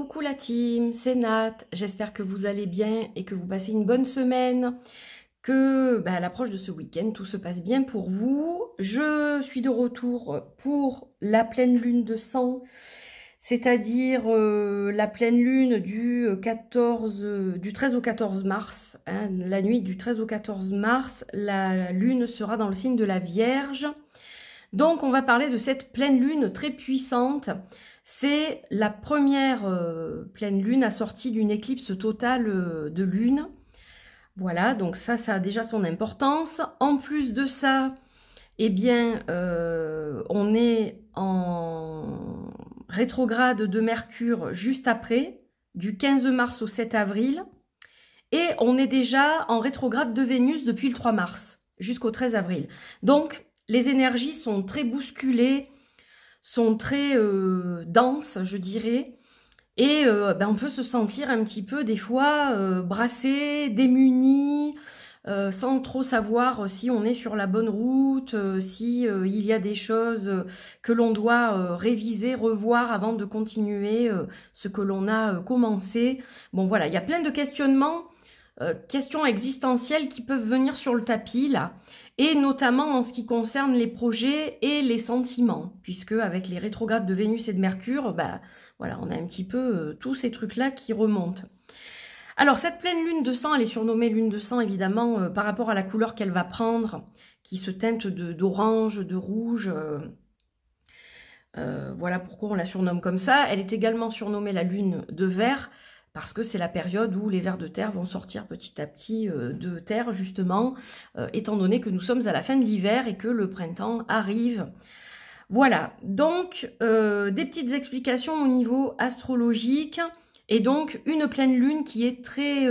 Coucou la team, c'est Nat, j'espère que vous allez bien et que vous passez une bonne semaine, que à l'approche de ce week-end, tout se passe bien pour vous. Je suis de retour pour la pleine lune de sang, c'est-à-dire la pleine lune du 13 au 14 mars, hein, la nuit du 13 au 14 mars, la lune sera dans le signe de la Vierge. Donc on va parler de cette pleine lune très puissante. C'est la première pleine lune assortie d'une éclipse totale de lune. Voilà, donc ça a déjà son importance. En plus de ça, eh bien, on est en rétrograde de Mercure juste après, du 15 mars au 7 avril. Et on est déjà en rétrograde de Vénus depuis le 3 mars jusqu'au 13 avril. Donc, les énergies sont très bousculées, sont très denses, je dirais, et on peut se sentir un petit peu des fois brassé, démuni, sans trop savoir si on est sur la bonne route, si il y a des choses que l'on doit réviser, revoir avant de continuer ce que l'on a commencé. Bon voilà, il y a plein de questionnements, questions existentielles qui peuvent venir sur le tapis là, et notamment en ce qui concerne les projets et les sentiments, puisque avec les rétrogrades de Vénus et de Mercure, voilà, on a un petit peu tous ces trucs-là qui remontent. Alors cette pleine lune de sang, elle est surnommée lune de sang évidemment par rapport à la couleur qu'elle va prendre, qui se teinte d'orange, de rouge. Voilà pourquoi on la surnomme comme ça. Elle est également surnommée la lune de verre, parce que c'est la période où les vers de terre vont sortir petit à petit de terre, justement, étant donné que nous sommes à la fin de l'hiver et que le printemps arrive. Voilà, donc des petites explications au niveau astrologique, et donc une pleine lune qui est très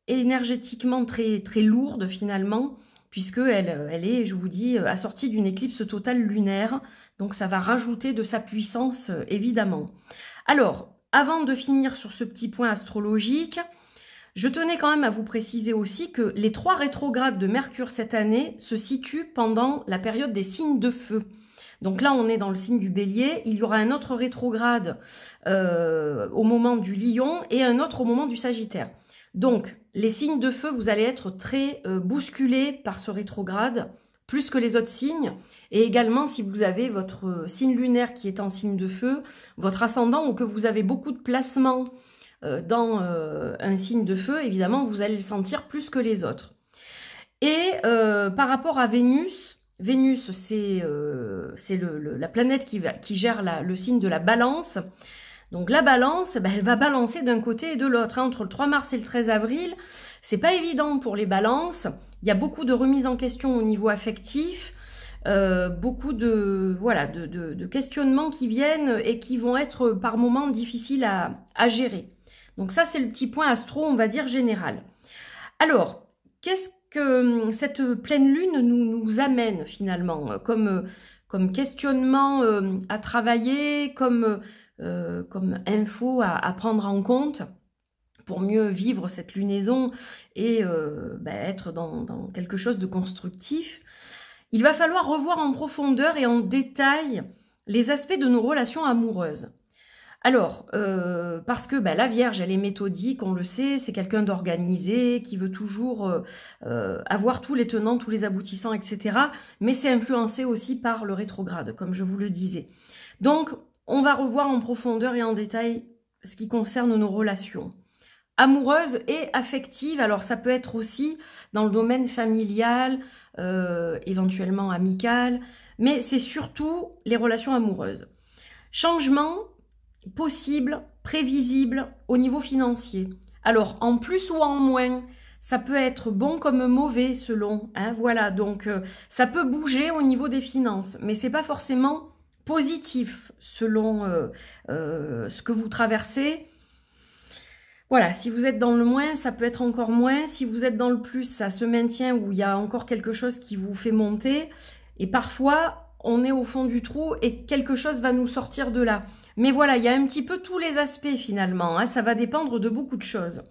énergétiquement très lourde finalement, puisqu'elle est, je vous dis, assortie d'une éclipse totale lunaire, donc ça va rajouter de sa puissance évidemment. Alors, avant de finir sur ce petit point astrologique, je tenais quand même à vous préciser aussi que les 3 rétrogrades de Mercure cette année se situent pendant la période des signes de feu. Donc là, on est dans le signe du Bélier. Il y aura un autre rétrograde au moment du Lion et un autre au moment du Sagittaire. Donc, les signes de feu, vous allez être très bousculés par ce rétrograde, plus que les autres signes. Et également, si vous avez votre signe lunaire qui est en signe de feu, votre ascendant, ou que vous avez beaucoup de placements dans un signe de feu, évidemment, vous allez le sentir plus que les autres. Et par rapport à Vénus, Vénus, c'est la planète qui gère le signe de la balance. Donc la balance, elle va balancer d'un côté et de l'autre. Entre le 3 mars et le 13 avril, c'est pas évident pour les balances. Il y a beaucoup de remises en question au niveau affectif. Beaucoup de questionnements qui viennent et qui vont être par moments difficiles à gérer. Donc ça, c'est le petit point astro, on va dire, général. Alors, qu'est-ce que cette pleine lune nous amène finalement comme questionnement à travailler, comme info à prendre en compte pour mieux vivre cette lunaison et être dans quelque chose de constructif? Il va falloir revoir en profondeur et en détail les aspects de nos relations amoureuses. Alors, parce que la Vierge, elle est méthodique, on le sait, c'est quelqu'un d'organisé, qui veut toujours avoir tous les tenants, tous les aboutissants, etc. Mais c'est influencé aussi par le rétrograde, comme je vous le disais. Donc, on va revoir en profondeur et en détail ce qui concerne nos relations amoureuse et affective. Alors ça peut être aussi dans le domaine familial, éventuellement amical, mais c'est surtout les relations amoureuses. Changement possible, prévisible au niveau financier. Alors en plus ou en moins, ça peut être bon comme mauvais selon, hein, voilà, donc ça peut bouger au niveau des finances, mais c'est pas forcément positif selon ce que vous traversez. Voilà, si vous êtes dans le moins, ça peut être encore moins. Si vous êtes dans le plus, ça se maintient ou il y a encore quelque chose qui vous fait monter. Et parfois, on est au fond du trou et quelque chose va nous sortir de là. Mais voilà, il y a un petit peu tous les aspects finalement, hein, ça va dépendre de beaucoup de choses.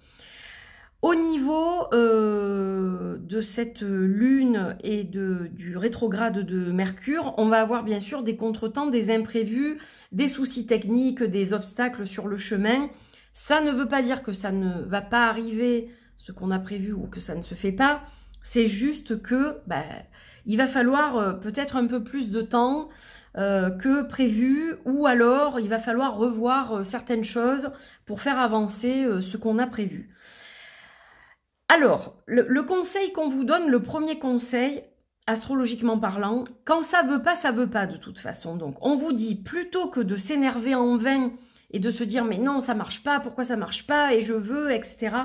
Au niveau de cette lune et du rétrograde de Mercure, on va avoir bien sûr des contretemps, des imprévus, des soucis techniques, des obstacles sur le chemin. Ça ne veut pas dire que ça ne va pas arriver ce qu'on a prévu ou que ça ne se fait pas. C'est juste que il va falloir peut-être un peu plus de temps que prévu, ou alors il va falloir revoir certaines choses pour faire avancer ce qu'on a prévu. Alors, le conseil qu'on vous donne, le premier conseil, astrologiquement parlant, quand ça veut pas de toute façon. Donc, on vous dit, plutôt que de s'énerver en vain et de se dire, mais non, ça marche pas, pourquoi ça marche pas, et je veux, etc.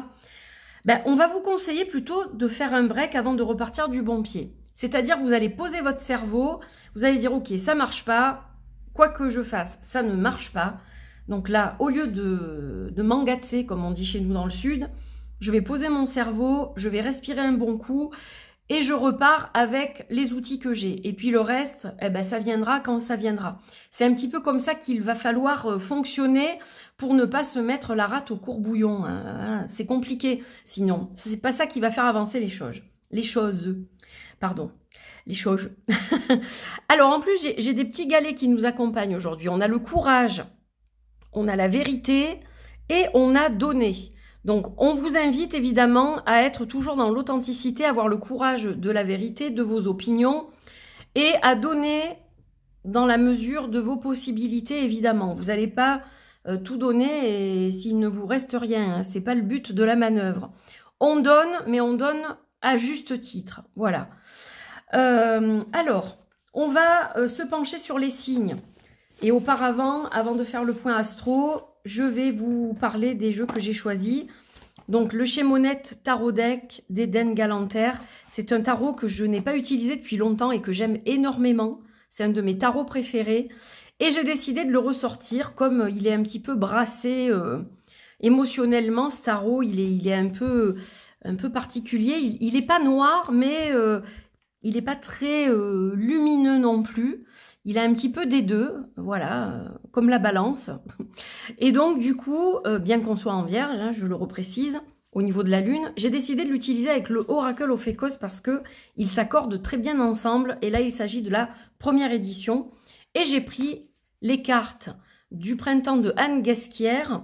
On va vous conseiller plutôt de faire un break avant de repartir du bon pied. C'est-à-dire, vous allez poser votre cerveau, vous allez dire, ok, ça marche pas, quoi que je fasse, ça ne marche pas. Donc là, au lieu de m'engatser, comme on dit chez nous dans le sud, je vais poser mon cerveau, je vais respirer un bon coup et je repars avec les outils que j'ai. Et puis le reste, ça viendra quand ça viendra. C'est un petit peu comme ça qu'il va falloir fonctionner pour ne pas se mettre la rate au courbouillon. C'est compliqué, sinon. C'est pas ça qui va faire avancer les choses. Les choses. Alors en plus, j'ai des petits galets qui nous accompagnent aujourd'hui. On a le courage, on a la vérité et on a donné. Donc, on vous invite évidemment à être toujours dans l'authenticité, à avoir le courage de la vérité, de vos opinions et à donner dans la mesure de vos possibilités, évidemment. Vous n'allez pas tout donner et s'il ne vous reste rien, c'est pas le but de la manœuvre. On donne, mais on donne à juste titre. Voilà. Alors, on va se pencher sur les signes. Et auparavant, avant de faire le point astro, je vais vous parler des jeux que j'ai choisis. Donc, le Chemonette Tarot Deck d'Eden Galanter. C'est un tarot que je n'ai pas utilisé depuis longtemps et que j'aime énormément. C'est un de mes tarots préférés. Et j'ai décidé de le ressortir comme il est un petit peu brassé émotionnellement. Ce tarot, il est un peu particulier. Il n'est pas noir, mais il n'est pas très lumineux non plus. Il a un petit peu des deux, voilà, comme la balance. Et donc, du coup, bien qu'on soit en vierge, hein, je le reprécise, au niveau de la lune, j'ai décidé de l'utiliser avec le Oracle Ophékos parce que ils s'accordent très bien ensemble. Et là, il s'agit de la première édition. Et j'ai pris les cartes du printemps de Anne Guesquière,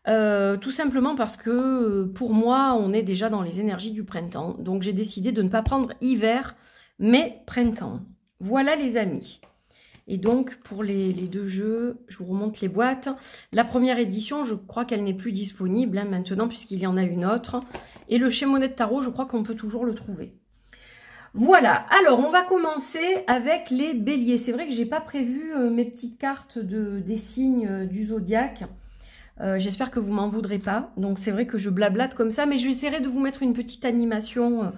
tout simplement parce que, pour moi, on est déjà dans les énergies du printemps. Donc, j'ai décidé de ne pas prendre hiver, mais printemps. Voilà, les amis. Et donc, pour les deux jeux, je vous remonte les boîtes. La première édition, je crois qu'elle n'est plus disponible maintenant, puisqu'il y en a une autre. Et le Chemonette Tarot, je crois qu'on peut toujours le trouver. Voilà, alors on va commencer avec les béliers. C'est vrai que j'ai pas prévu mes petites cartes des signes du zodiaque. J'espère que vous m'en voudrez pas. Donc c'est vrai que je blablate comme ça, mais j'essaierai de vous mettre une petite animation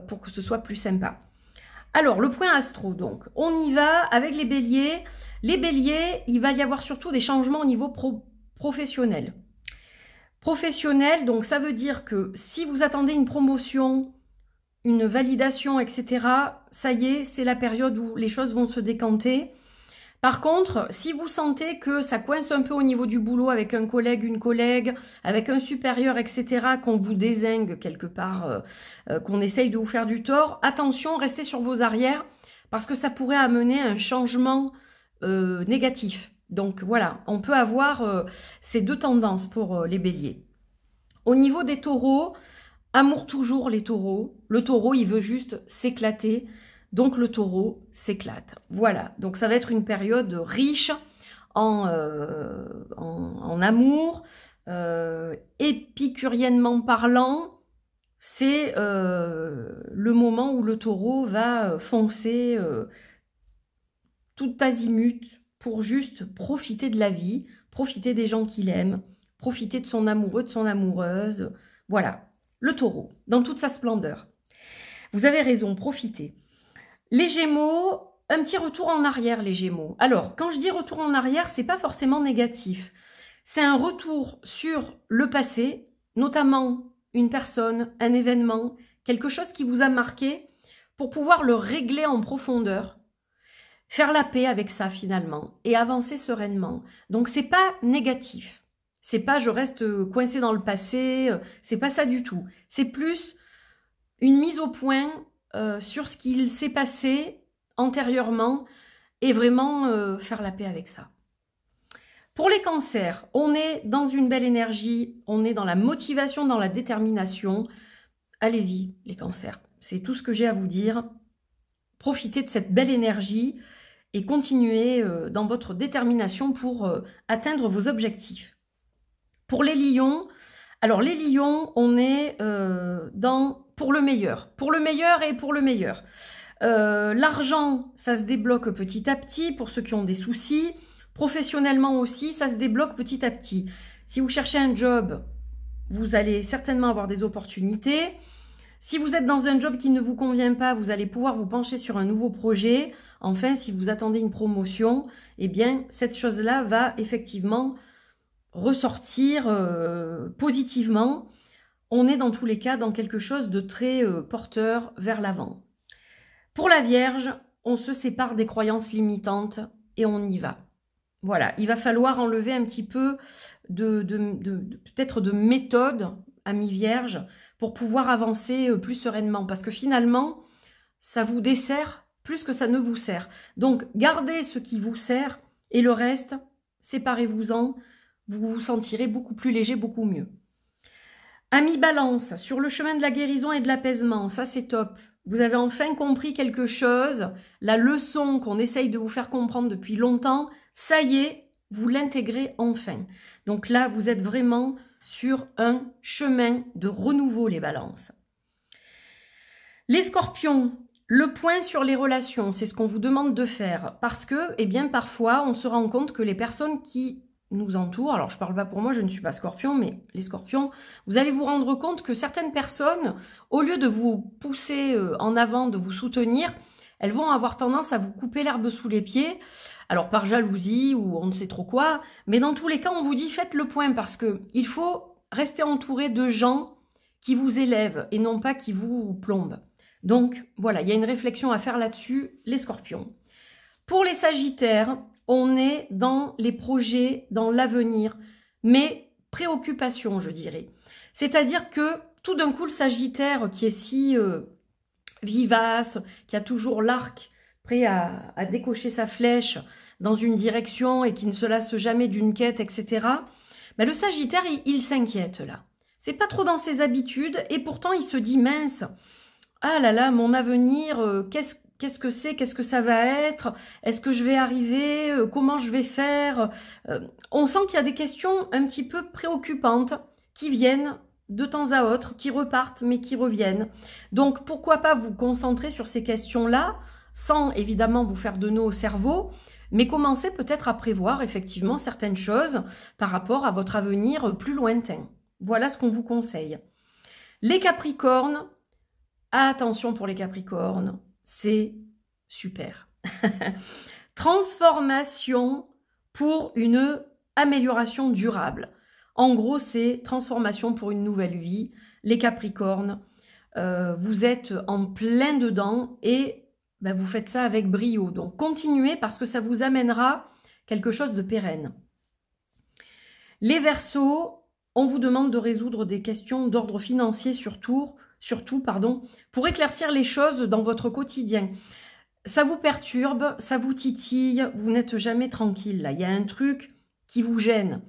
pour que ce soit plus sympa. Alors, le point astro, donc, on y va avec les béliers. Les béliers, il va y avoir surtout des changements au niveau professionnel. Professionnel, donc ça veut dire que si vous attendez une promotion, une validation, etc., ça y est, c'est la période où les choses vont se décanter. Par contre, si vous sentez que ça coince un peu au niveau du boulot avec un collègue, une collègue, avec un supérieur, etc., qu'on vous dézingue quelque part, qu'on essaye de vous faire du tort, attention, restez sur vos arrières parce que ça pourrait amener un changement négatif. Donc voilà, on peut avoir ces deux tendances pour les béliers. Au niveau des taureaux, amour toujours les taureaux. Le taureau, il veut juste s'éclater. Donc, le taureau s'éclate. Voilà. Donc, ça va être une période riche en amour. Épicuriennement parlant, c'est le moment où le taureau va foncer tout azimut pour juste profiter de la vie, profiter des gens qu'il aime, profiter de son amoureux, de son amoureuse. Voilà. Le taureau, dans toute sa splendeur. Vous avez raison, profitez. Les Gémeaux, un petit retour en arrière, les Gémeaux. Alors, quand je dis retour en arrière, c'est pas forcément négatif. C'est un retour sur le passé, notamment une personne, un événement, quelque chose qui vous a marqué, pour pouvoir le régler en profondeur, faire la paix avec ça finalement, et avancer sereinement. Donc, c'est pas négatif. C'est pas je reste coincé dans le passé, c'est pas ça du tout. C'est plus une mise au point sur ce qu'il s'est passé antérieurement et vraiment faire la paix avec ça. Pour les cancers, on est dans une belle énergie, on est dans la motivation, dans la détermination. Allez-y, les cancers. C'est tout ce que j'ai à vous dire. Profitez de cette belle énergie et continuez dans votre détermination pour atteindre vos objectifs. Pour les lions, alors les lions, on est pour le meilleur et pour le meilleur. L'argent, ça se débloque petit à petit pour ceux qui ont des soucis. Professionnellement aussi, ça se débloque petit à petit. Si vous cherchez un job, vous allez certainement avoir des opportunités. Si vous êtes dans un job qui ne vous convient pas, vous allez pouvoir vous pencher sur un nouveau projet. Enfin, si vous attendez une promotion, eh bien, cette chose-là va effectivement ressortir positivement. On est dans tous les cas dans quelque chose de très porteur vers l'avant. Pour la Vierge, on se sépare des croyances limitantes et on y va. Voilà, il va falloir enlever un petit peu peut-être de méthode, ami Vierge, pour pouvoir avancer plus sereinement. Parce que finalement, ça vous dessert plus que ça ne vous sert. Donc, gardez ce qui vous sert et le reste, séparez-vous-en. Vous vous sentirez beaucoup plus léger, beaucoup mieux. Ami Balance, sur le chemin de la guérison et de l'apaisement, ça c'est top. Vous avez enfin compris quelque chose, la leçon qu'on essaye de vous faire comprendre depuis longtemps, ça y est, vous l'intégrez enfin. Donc là, vous êtes vraiment sur un chemin de renouveau, les balances. Les scorpions, le point sur les relations, c'est ce qu'on vous demande de faire. Parce que, eh bien, parfois, on se rend compte que les personnes qui nous entourent, alors je parle pas pour moi, je ne suis pas scorpion, mais les scorpions, vous allez vous rendre compte que certaines personnes, au lieu de vous pousser en avant, de vous soutenir, elles vont avoir tendance à vous couper l'herbe sous les pieds, alors par jalousie ou on ne sait trop quoi, mais dans tous les cas, on vous dit faites le point parce que il faut rester entouré de gens qui vous élèvent et non pas qui vous plombent. Donc voilà, il y a une réflexion à faire là-dessus, les scorpions. Pour les sagittaires, on est dans les projets, dans l'avenir, mais préoccupation, je dirais. C'est-à-dire que tout d'un coup, le sagittaire qui est si vivace, qui a toujours l'arc prêt à décocher sa flèche dans une direction et qui ne se lasse jamais d'une quête, etc. Ben, le sagittaire, il s'inquiète là. C'est pas trop dans ses habitudes et pourtant il se dit mince, ah là là, mon avenir, qu'est-ce que c'est? Qu'est-ce que ça va être? Est-ce que je vais arriver? Comment je vais faire? On sent qu'il y a des questions un petit peu préoccupantes qui viennent de temps à autre, qui repartent mais qui reviennent. Donc pourquoi pas vous concentrer sur ces questions-là, sans évidemment vous faire de nœuds au cerveau, mais commencer peut-être à prévoir effectivement certaines choses par rapport à votre avenir plus lointain. Voilà ce qu'on vous conseille. Les Capricornes, attention pour les Capricornes, c'est super. Transformation pour une amélioration durable. En gros, c'est transformation pour une nouvelle vie. Les Capricornes, vous êtes en plein dedans et ben, vous faites ça avec brio. Donc, continuez parce que ça vous amènera quelque chose de pérenne. Les Verseaux, on vous demande de résoudre des questions d'ordre financier surtout, pour éclaircir les choses dans votre quotidien. Ça vous perturbe, ça vous titille, vous n'êtes jamais tranquille. Là, il y a un truc qui vous gêne.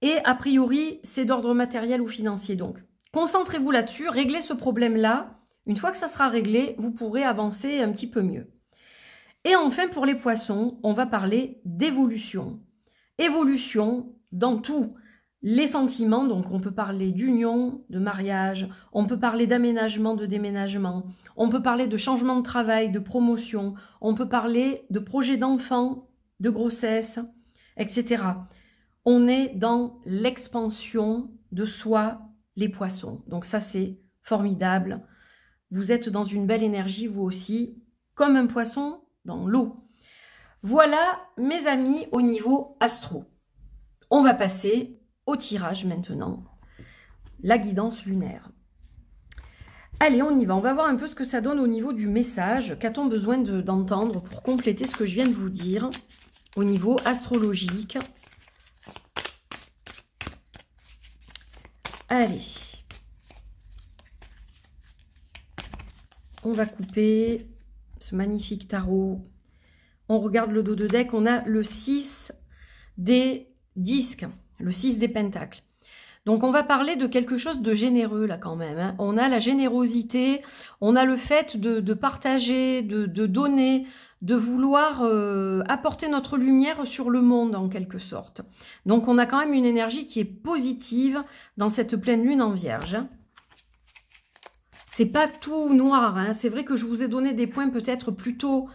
Et a priori, c'est d'ordre matériel ou financier. Donc, concentrez-vous là-dessus, réglez ce problème-là. Une fois que ça sera réglé, vous pourrez avancer un petit peu mieux. Et enfin, pour les poissons, on va parler d'évolution. Évolution dans tout. Les sentiments, donc on peut parler d'union, de mariage, on peut parler d'aménagement, de déménagement, on peut parler de changement de travail, de promotion, on peut parler de projet d'enfant, de grossesse, etc. On est dans l'expansion de soi, les poissons. Donc ça, c'est formidable. Vous êtes dans une belle énergie, vous aussi, comme un poisson dans l'eau. Voilà, mes amis, au niveau astro. On va passer au tirage maintenant, la guidance lunaire. Allez, on y va. On va voir un peu ce que ça donne au niveau du message. Qu'a-t-on besoin d'entendre pour compléter ce que je viens de vous dire au niveau astrologique? Allez. On va couper ce magnifique tarot. On regarde le dos de deck. On a le 6 des disques, le 6 des pentacles. Donc, on va parler de quelque chose de généreux, là, quand même. Hein. On a la générosité, on a le fait de partager, de donner, de vouloir apporter notre lumière sur le monde, en quelque sorte. Donc, on a quand même une énergie qui est positive dans cette pleine lune en Vierge. Hein. C'est pas tout noir. Hein. C'est vrai que je vous ai donné des points peut-être plutôt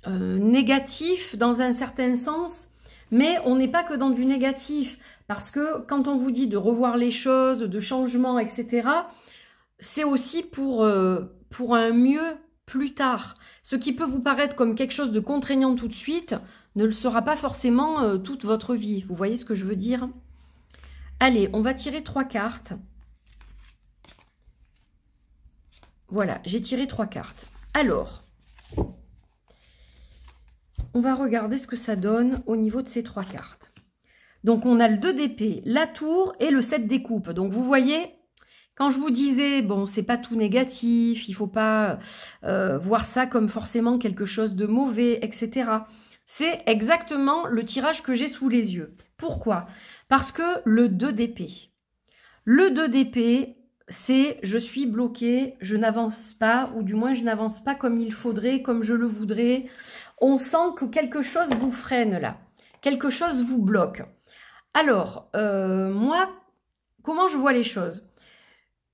négatifs, dans un certain sens, mais on n'est pas que dans du négatif. Parce que quand on vous dit de revoir les choses, de changement, etc., c'est aussi pour un mieux plus tard. Ce qui peut vous paraître comme quelque chose de contraignant tout de suite, ne le sera pas forcément toute votre vie. Vous voyez ce que je veux dire? Allez, on va tirer 3 cartes. Voilà, j'ai tiré 3 cartes. Alors, on va regarder ce que ça donne au niveau de ces 3 cartes. Donc, on a le 2 d'épée, la tour et le 7 des coupes. Donc, vous voyez, quand je vous disais, bon, c'est pas tout négatif, il faut pas voir ça comme forcément quelque chose de mauvais, etc. C'est exactement le tirage que j'ai sous les yeux. Pourquoi? Parce que le 2 d'épée. Le 2 d'épée, c'est je suis bloqué, je n'avance pas, ou du moins je n'avance pas comme il faudrait, comme je le voudrais. On sent que quelque chose vous freine là. Quelque chose vous bloque. Alors, moi, comment je vois les choses?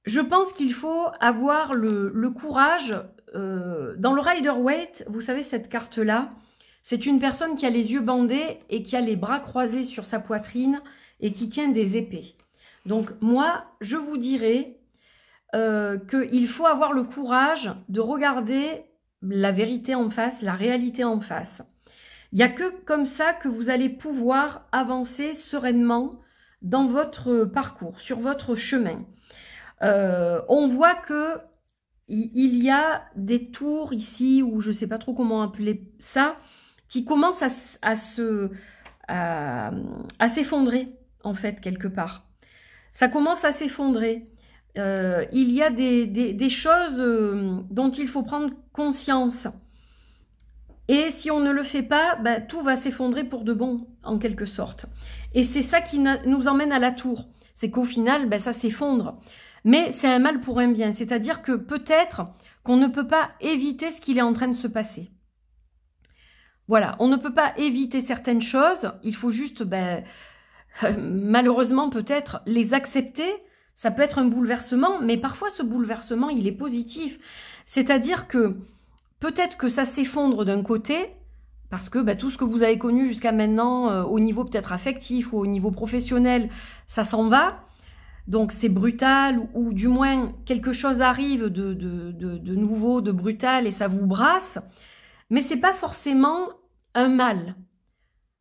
Je pense qu'il faut avoir le courage. Dans le Rider-Waite, vous savez, cette carte-là, c'est une personne qui a les yeux bandés et qui a les bras croisés sur sa poitrine et qui tient des épées. Donc, moi, je vous dirais qu'il faut avoir le courage de regarder la vérité en face, la réalité en face. Il n'y a que comme ça que vous allez pouvoir avancer sereinement dans votre parcours, sur votre chemin. On voit que il y a des tours ici, ou je ne sais pas trop comment appeler ça, qui commencent à s'effondrer, en fait, quelque part. Ça commence à s'effondrer. Il y a des choses dont il faut prendre conscience. Et si on ne le fait pas, ben, tout va s'effondrer pour de bon, en quelque sorte. Et c'est ça qui nous emmène à la tour. C'est qu'au final, ben, ça s'effondre. Mais c'est un mal pour un bien. C'est-à-dire que peut-être qu'on ne peut pas éviter ce qu'il est en train de se passer. Voilà, on ne peut pas éviter certaines choses. Il faut juste, ben, malheureusement, peut-être les accepter. Ça peut être un bouleversement, mais parfois ce bouleversement, il est positif. C'est-à-dire que peut-être que ça s'effondre d'un côté, parce que bah, tout ce que vous avez connu jusqu'à maintenant, au niveau peut-être affectif ou au niveau professionnel, ça s'en va. Donc c'est brutal, ou du moins quelque chose arrive de nouveau, de brutal, et ça vous brasse. Mais c'est pas forcément un mal.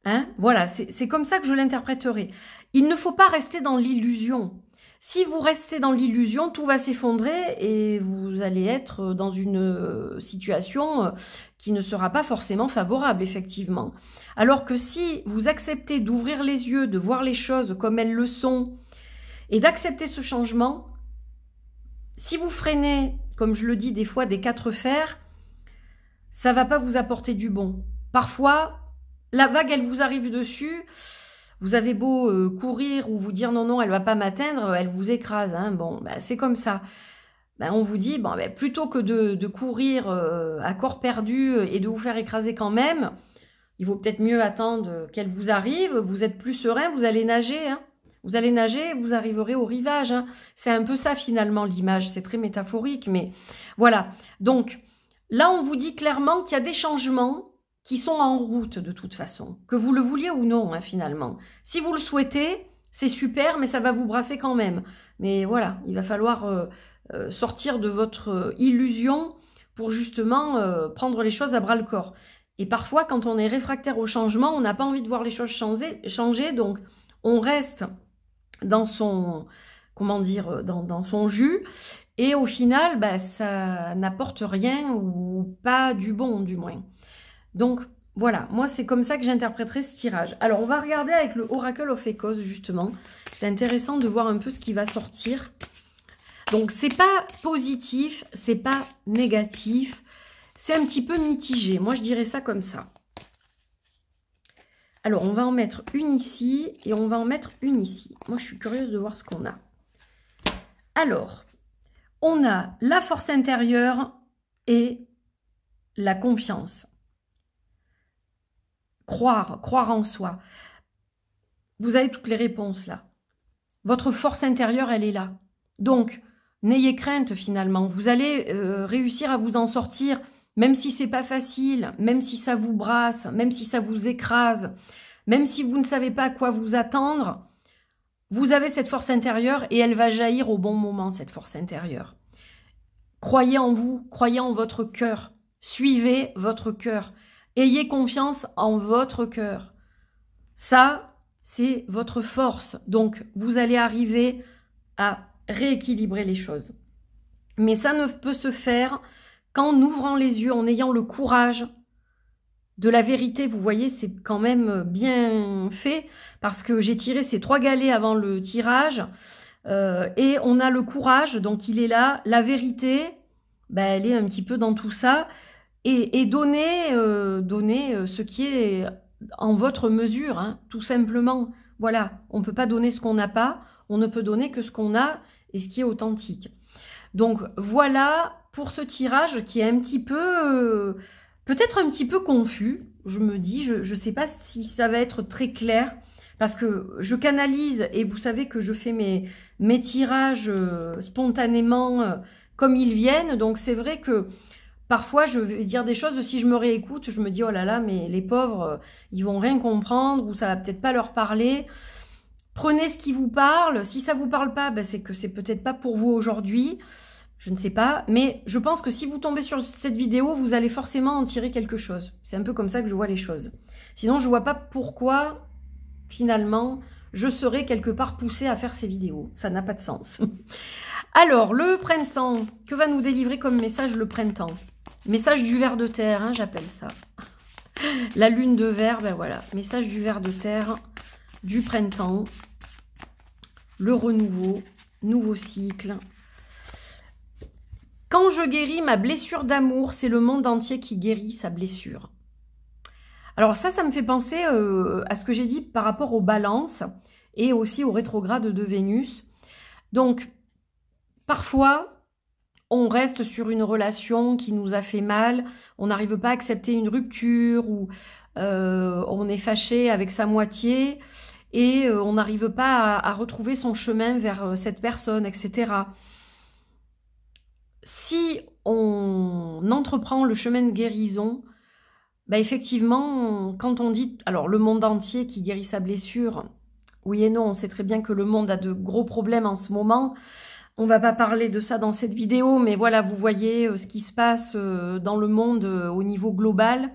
Hein? Voilà, c'est comme ça que je l'interpréterai. Il ne faut pas rester dans l'illusion. Si vous restez dans l'illusion, tout va s'effondrer et vous allez être dans une situation qui ne sera pas forcément favorable, effectivement. Alors que si vous acceptez d'ouvrir les yeux, de voir les choses comme elles le sont et d'accepter ce changement, si vous freinez, comme je le dis des fois, des 4 fers, ça ne va pas vous apporter du bon. Parfois, la vague, elle vous arrive dessus. Vous avez beau courir ou vous dire non, non, elle va pas m'atteindre, elle vous écrase. Hein. Bon, ben, c'est comme ça. Ben, on vous dit, bon, ben, plutôt que de courir à corps perdu et de vous faire écraser quand même, il vaut peut-être mieux attendre qu'elle vous arrive. Vous êtes plus serein, vous allez nager. Hein. Vous allez nager, vous arriverez au rivage. Hein. C'est un peu ça finalement l'image. C'est très métaphorique, mais voilà. Donc là, on vous dit clairement qu'il y a des changements qui sont en route de toute façon, que vous le vouliez ou non, hein, finalement. Si vous le souhaitez, c'est super, mais ça va vous brasser quand même. Mais voilà, il va falloir sortir de votre illusion pour justement prendre les choses à bras-le-corps. Et parfois, quand on est réfractaire au changement, on n'a pas envie de voir les choses changer, donc on reste dans son, comment dire, dans son jus, et au final, bah, ça n'apporte rien, ou pas du bon, du moins. Donc, Voilà, moi c'est comme ça que j'interpréterai ce tirage. Alors on va regarder avec le Oracle of Echoes justement. C'est intéressant de voir un peu ce qui va sortir. Donc c'est pas positif, c'est pas négatif, c'est un petit peu mitigé. Moi je dirais ça comme ça. Alors on va en mettre une ici et on va en mettre une ici. Moi je suis curieuse de voir ce qu'on a. Alors, on a la force intérieure et la confiance. Croire en soi. Vous avez toutes les réponses là. Votre force intérieure, elle est là. Donc, n'ayez crainte finalement. Vous allez réussir à vous en sortir, même si c'est pas facile, même si ça vous brasse, même si ça vous écrase, même si vous ne savez pas à quoi vous attendre. Vous avez cette force intérieure et elle va jaillir au bon moment, cette force intérieure. Croyez en vous, croyez en votre cœur. Suivez votre cœur. Ayez confiance en votre cœur. Ça, c'est votre force. Donc, vous allez arriver à rééquilibrer les choses. Mais ça ne peut se faire qu'en ouvrant les yeux, en ayant le courage de la vérité. Vous voyez, c'est quand même bien fait parce que j'ai tiré ces 3 galets avant le tirage et on a le courage, donc il est là. La vérité, ben, elle est un petit peu dans tout ça et donner ce qui est en votre mesure, hein, tout simplement. Voilà, on ne peut pas donner ce qu'on n'a pas, on ne peut donner que ce qu'on a et ce qui est authentique. Donc voilà pour ce tirage qui est un petit peu... peut-être un petit peu confus, je me dis, je ne sais pas si ça va être très clair, parce que je canalise, et vous savez que je fais mes tirages spontanément comme ils viennent, donc c'est vrai que parfois je vais dire des choses, si je me réécoute, je me dis, oh là là, mais les pauvres, ils vont rien comprendre, ou ça va peut-être pas leur parler. Prenez ce qui vous parle, si ça vous parle pas, ben c'est que c'est peut-être pas pour vous aujourd'hui. Je ne sais pas, mais je pense que si vous tombez sur cette vidéo, vous allez forcément en tirer quelque chose. C'est un peu comme ça que je vois les choses. Sinon, je ne vois pas pourquoi, finalement, je serais quelque part poussée à faire ces vidéos. Ça n'a pas de sens. Alors, le printemps, que va nous délivrer comme message le printemps? Message du ver de terre, hein, j'appelle ça. La lune de ver, ben voilà. Message du ver de terre, du printemps, le renouveau, nouveau cycle. Quand je guéris ma blessure d'amour, c'est le monde entier qui guérit sa blessure. Alors ça me fait penser à ce que j'ai dit par rapport aux balances et aussi au rétrograde de Vénus. Donc, parfois, on reste sur une relation qui nous a fait mal, on n'arrive pas à accepter une rupture ou on est fâché avec sa moitié et on n'arrive pas à retrouver son chemin vers cette personne, etc. Si on entreprend le chemin de guérison, bah effectivement, quand on dit, alors le monde entier qui guérit sa blessure, oui et non, on sait très bien que le monde a de gros problèmes en ce moment. On va pas parler de ça dans cette vidéo, mais voilà, vous voyez ce qui se passe dans le monde au niveau global.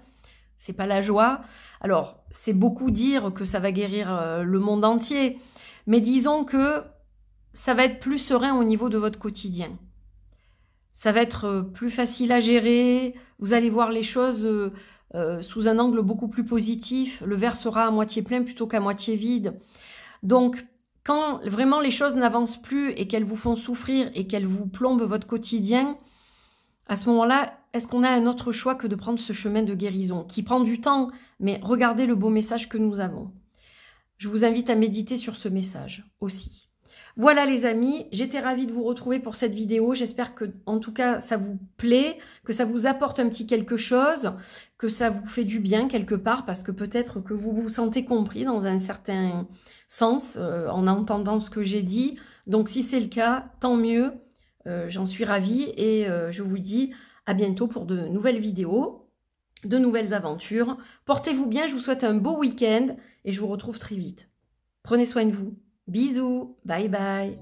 C'est pas la joie. Alors, c'est beaucoup dire que ça va guérir le monde entier, mais disons que ça va être plus serein au niveau de votre quotidien. Ça va être plus facile à gérer, vous allez voir les choses sous un angle beaucoup plus positif, le verre sera à moitié plein plutôt qu'à moitié vide. Donc, quand vraiment les choses n'avancent plus et qu'elles vous font souffrir et qu'elles vous plombent votre quotidien, à ce moment-là, est-ce qu'on a un autre choix que de prendre ce chemin de guérison qui prend du temps, mais regardez le beau message que nous avons. Je vous invite à méditer sur ce message aussi. Voilà les amis, j'étais ravie de vous retrouver pour cette vidéo. J'espère que, en tout cas, ça vous plaît, que ça vous apporte un petit quelque chose, que ça vous fait du bien quelque part, parce que peut-être que vous vous sentez compris dans un certain sens en entendant ce que j'ai dit. Donc si c'est le cas, tant mieux, j'en suis ravie et je vous dis à bientôt pour de nouvelles vidéos, de nouvelles aventures. Portez-vous bien, je vous souhaite un beau week-end et je vous retrouve très vite. Prenez soin de vous. Bisous, bye bye.